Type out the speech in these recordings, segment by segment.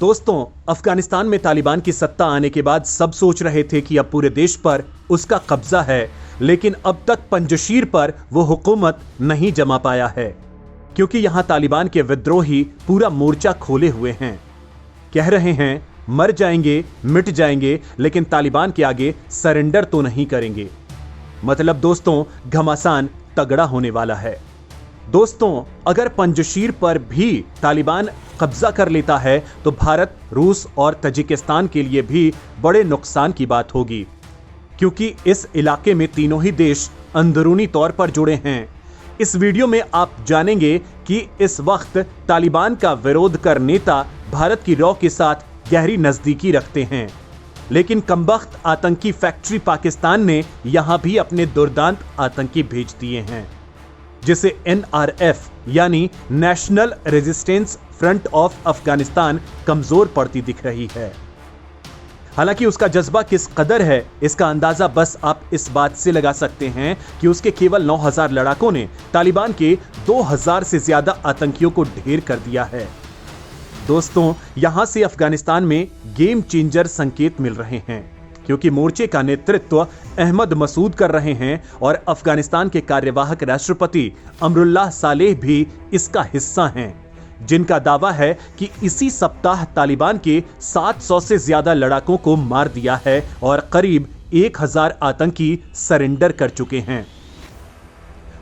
दोस्तों, अफगानिस्तान में तालिबान की सत्ता आने के बाद सब सोच रहे थे कि अब पूरे देश पर उसका कब्जा है, लेकिन अब तक पंजशीर पर वो हुकूमत नहीं जमा पाया है, क्योंकि यहां तालिबान के विद्रोही पूरा मोर्चा खोले हुए हैं। कह रहे हैं मर जाएंगे, मिट जाएंगे, लेकिन तालिबान के आगे सरेंडर तो नहीं करेंगे। मतलब दोस्तों, घमासान तगड़ा होने वाला है। दोस्तों, अगर पंजशीर पर भी तालिबान कब्जा कर लेता है तो भारत, रूस और तजिकिस्तान के लिए भी बड़े नुकसान की बात होगी, क्योंकि इस इलाके में तीनों ही देश अंदरूनी तौर पर जुड़े हैं। इस वीडियो में आप जानेंगे कि इस वक्त तालिबान का विरोध कर नेता भारत की रॉ के साथ गहरी नजदीकी रखते हैं, लेकिन कमबख्त आतंकी फैक्ट्री पाकिस्तान ने यहां भी अपने दुर्दांत आतंकी भेज दिए हैं, जिसे NRF यानी national resistance front of Afghanistan कमजोर पड़ती दिख रही है। हालांकि उसका जज्बा किस कदर है, इसका अंदाजा बस आप इस बात से लगा सकते हैं कि उसके केवल 9000 लड़ाकों ने तालिबान के 2000 से ज्यादा आतंकियों को ढेर कर दिया है। दोस्तों, यहां से अफगानिस्तान में गेम चेंजर संकेत मिल रहे हैं, क्योंकि मोर्चे का नेतृत्व अहमद मसूद कर रहे हैं और अफगानिस्तान के कार्यवाहक राष्ट्रपति अमरुल्लाह सालेह भी इसका हिस्सा हैं, जिनका दावा है कि इसी सप्ताह तालिबान के 700 से ज्यादा लड़ाकों को मार दिया है और करीब 1000 आतंकी सरेंडर कर चुके हैं।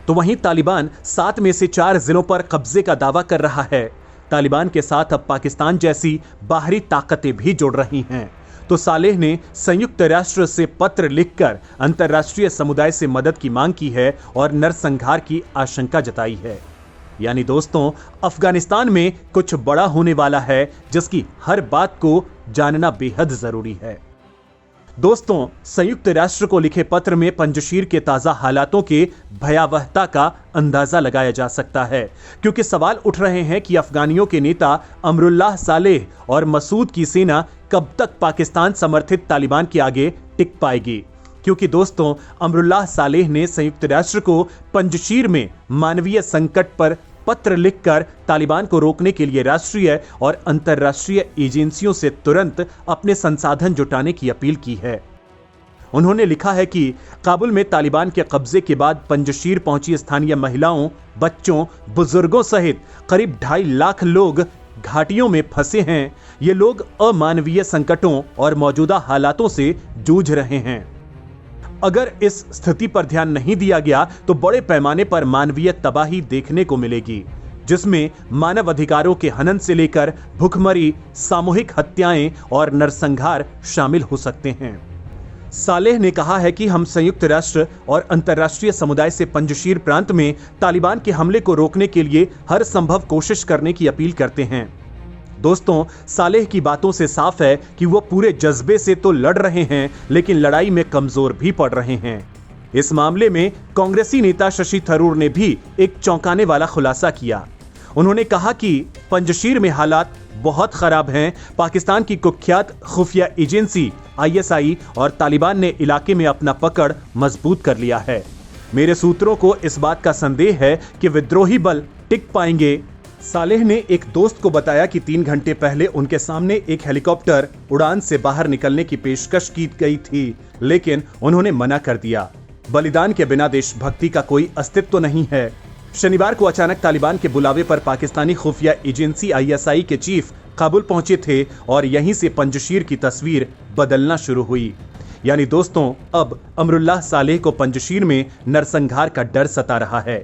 तो वहीं तालिबान 7 में से 4 जिलों पर कब्जे का दावा कर रहा है। तालिबान के साथ अब पाकिस्तान जैसी बाहरी ताकतें भी जुड़ रही हैं। तो सालेह ने संयुक्त राष्ट्र से पत्र लिखकर अंतर्राष्ट्रीय समुदाय से मदद की मांग की है और नरसंहार की आशंका जताई है। यानी दोस्तों, अफगानिस्तान में कुछ बड़ा होने वाला है, जिसकी हर बात को जानना बेहद जरूरी है। दोस्तों, संयुक्त राष्ट्र को लिखे पत्र में पंजशीर के ताजा हालातों के भयावहता का अंदाजा लगाया जा सकता है, क्योंकि सवाल उठ रहे हैं कि अफगानियों के नेता अमरुल्लाह सालेह और मसूद की सेना कब तक पाकिस्तान समर्थित तालिबान के आगे टिक पाएगी। क्योंकि दोस्तों, अमरुल्लाह सालेह ने संयुक्त राष्ट्र को पंजशीर में मानवीय संकट पर पत्र लिखकर तालिबान को रोकने के लिए राष्ट्रीय और अंतर्राष्ट्रीय एजेंसियों से तुरंत अपने संसाधन जुटाने की अपील की है। उन्होंने लिखा है कि काबुल में तालिबान के कब्जे के बाद पंजशीर पहुंची स्थानीय महिलाओं, बच्चों, बुजुर्गों सहित करीब 2.5 लाख लोग घाटियों में फंसे हैं। ये लोग अमानवीय संकटों और मौजूदा हालातों से जूझ रहे हैं। अगर इस स्थिति पर ध्यान नहीं दिया गया तो बड़े पैमाने पर मानवीय तबाही देखने को मिलेगी, जिसमें मानव अधिकारों के हनन से लेकर भुखमरी, सामूहिक हत्याएं और नरसंहार शामिल हो सकते हैं। सालेह ने कहा है कि हम संयुक्त राष्ट्र और अंतर्राष्ट्रीय समुदाय से पंजशीर प्रांत में तालिबान के हमले को रोकने के लिए हर संभव कोशिश करने की अपील करते हैं। दोस्तों, सालेह की बातों से साफ है कि वो पूरे जज्बे से तो लड़ रहे हैं, लेकिन लड़ाई में कमजोर भी पड़ रहे हैं। इस मामले में कांग्रेसी नेता शशि थरूर ने भी एक चौंकाने वाला खुलासा किया। उन्होंने कहा कि पंजशीर में हालात बहुत खराब हैं। पाकिस्तान की कुख्यात खुफिया एजेंसी ISI और तालिबान ने इलाके में अपना पकड़ मजबूत कर लिया है। मेरे सूत्रों को इस बात का संदेह है कि विद्रोही बल टिक पाएंगे। सालेह ने एक दोस्त को बताया कि 3 घंटे पहले उनके सामने एक हेलीकॉप्टर उड़ान से बाहर निकलने की पेशकश की गई थी, लेकिन उन्होंने मना कर दिया। बलिदान के बिना देशभक्ति का कोई अस्तित्व नहीं है। शनिवार को अचानक तालिबान के बुलावे पर पाकिस्तानी खुफिया एजेंसी ISI के चीफ काबुल पहुंचे थे और यहीं से पंजशीर की तस्वीर बदलना शुरू हुई। यानी दोस्तों, अब अमरुल्लाह सालेह को पंजशीर में नरसंहार का डर सता रहा है।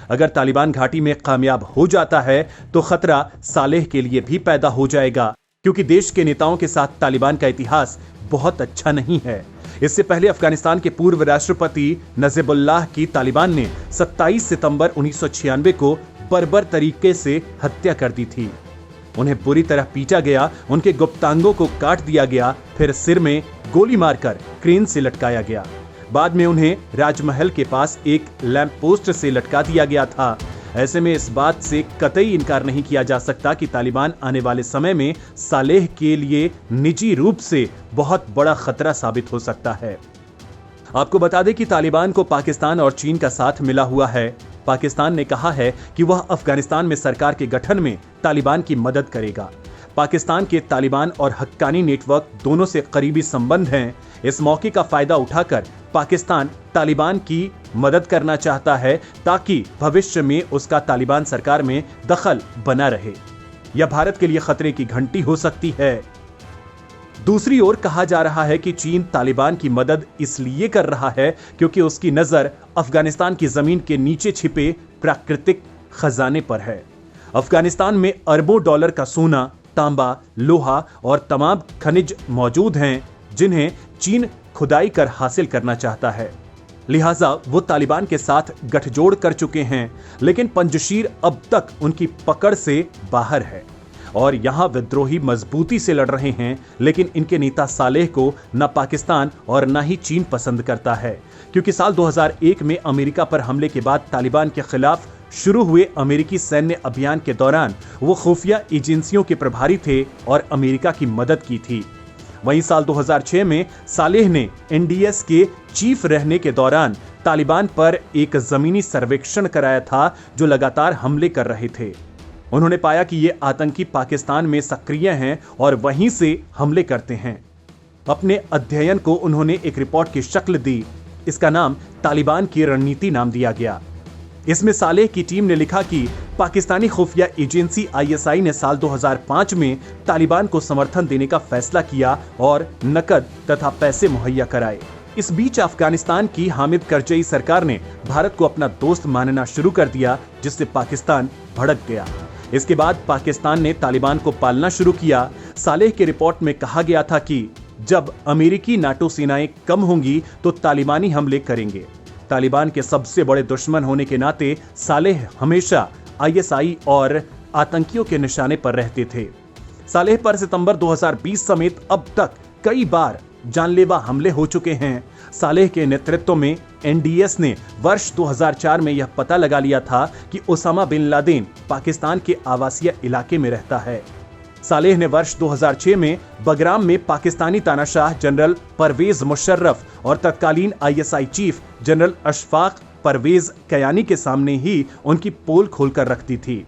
अगर तालिबान घाटी में कामयाब हो जाता है तो खतरा सालेह के लिए भी पैदा हो जाएगा, क्योंकि देश के नेताओं के साथ तालिबान का इतिहास बहुत अच्छा नहीं है। इससे पहले अफगानिस्तान के पूर्व राष्ट्रपति नजीबुल्लाह की तालिबान ने 27 सितंबर 1996 को बर्बर तरीके से हत्या कर दी थी। उन्हें बुरी तरह पीटा गया, उनके गुप्तांगों को काट दिया गया, फिर सिर में गोली मारकर क्रेन से लटकाया गया। बाद में उन्हें राजमहल के पास एक लैंप पोस्ट से लटका दिया गया था। ऐसे में इस बात से कतई इनकार नहीं किया जा सकता कि तालिबान आने वाले समय में सालेह के लिए निजी रूप से बहुत बड़ा खतरा साबित हो सकता है। आपको बता दें कि तालिबान को पाकिस्तान और चीन का साथ मिला हुआ है। पाकिस्तान ने कहा है कि वह अफगानिस्तान में सरकार के गठन में तालिबान की मदद करेगा। पाकिस्तान के तालिबान और हक्कानी नेटवर्क दोनों से करीबी संबंध हैं। इस मौके का फायदा उठाकर पाकिस्तान तालिबान की मदद करना चाहता है ताकि भविष्य में उसका तालिबान सरकार में दखल बना रहे। यह भारत के लिए खतरे की घंटी हो सकती है। दूसरी ओर कहा जा रहा है कि चीन तालिबान की मदद इसलिए कर रहा है क्योंकि उसकी नजर अफगानिस्तान की जमीन के नीचे छिपे प्राकृतिक खजाने पर है। अफगानिस्तान में अरबों डॉलर का सोना, तांबा, लोहा और तमाम खनिज मौजूद हैं जिन्हें चीन खुदाई कर हासिल करना चाहता है। लिहाजा वो तालिबान के साथ गठजोड़ कर चुके हैं, लेकिन पंजशीर अब तक उनकी पकड़ से बाहर है और यहां विद्रोही मजबूती से लड़ रहे हैं। लेकिन इनके नेता सालेह को न पाकिस्तान और न ही चीन पसंद करता है, क्योंकि साल 2001 में अमेरिका पर हमले के बाद तालिबान के खिलाफ शुरू हुए अमेरिकी सैन्य अभियान के दौरान वो खुफिया एजेंसियों के प्रभारी थे और अमेरिका की मदद की थी। वहीं साल 2006 में सालेह ने एनडीएस के चीफ रहने के दौरान तालिबान पर एक जमीनी सर्वेक्षण कराया था जो लगातार हमले कर रहे थे। उन्होंने पाया कि ये आतंकी पाकिस्तान में सक्रिय हैं और वहीं से हमले करते हैं। अपने अध्ययन को उन्होंने एक रिपोर्ट की शक्ल दी। इसका नाम तालिबान की रणनीति नाम दिया गया। इसमें सालेह की टीम ने लिखा कि पाकिस्तानी खुफिया एजेंसी आईएसआई ने साल 2005 में तालिबान को समर्थन देने का फैसला किया और नकद तथा पैसे मुहैया कराए। इस बीच अफगानिस्तान की हामिद करजई सरकार ने भारत को अपना दोस्त मानना शुरू कर दिया, जिससे पाकिस्तान भड़क गया। इसके बाद पाकिस्तान ने तालिबान को पालना शुरू किया। सालेह के रिपोर्ट में कहा गया था कि जब अमेरिकी नाटो सेनाएं कम होंगी तो तालिबानी हमले करेंगे। तालिबान के सबसे बड़े दुश्मन होने के नाते सालेह हमेशा आईएसआई और आतंकियों के निशाने पर रहते थे। सालेह पर सितंबर 2020 समेत अब तक कई बार जानलेवा हमले हो चुके हैं। सालेह के नेतृत्व में एनडीएस ने वर्ष 2004 में यह पता लगा लिया था कि ओसामा बिन लादेन पाकिस्तान के आवासीय इलाके में रहता है। सालेह ने वर्ष 2006 में बगराम में पाकिस्तानी तानाशाह जनरल परवेज मुशर्रफ और तत्कालीन ISI chief general Ashfaq Parvez Kayani के सामने ही उनकी पोल खोलकर रख दी थी।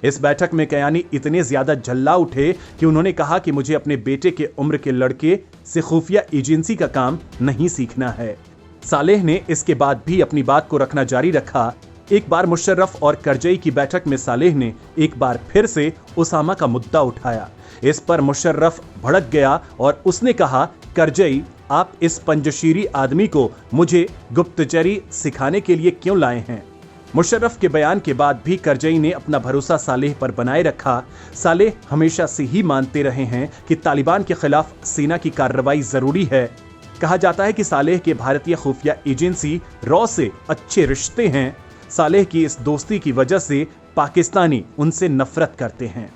इस बैठक में कयानी इतने ज्यादा झल्ला उठे कि उन्होंने कहा कि मुझे अपने बेटे के उम्र के लड़के से खुफिया एजेंसी का काम नहीं सीखना है। सालेह ने इसके बाद भी अपनी बात को रखना जारी रखा। एक बार मुशर्रफ और करजई की बैठक में सालेह ने एक बार फिर से ओसामा का मुद्दा उठाया। इस पर मुशर्रफ भड़क गया और उसने कहा, करजई, आप इस पंजशीरी आदमी को मुझे गुप्तचरी सिखाने के लिए क्यों लाए हैं? मुशर्रफ के बयान के बाद भी करजई ने अपना भरोसा सालेह पर बनाए रखा। सालेह हमेशा से ही मानते रहे हैं कि तालिबान के खिलाफ सेना की कार्रवाई जरूरी है। कहा जाता है कि सालेह के भारतीय खुफिया एजेंसी रॉ से अच्छे रिश्ते हैं। सालेह की इस दोस्ती की वजह से पाकिस्तानी उनसे नफरत करते हैं।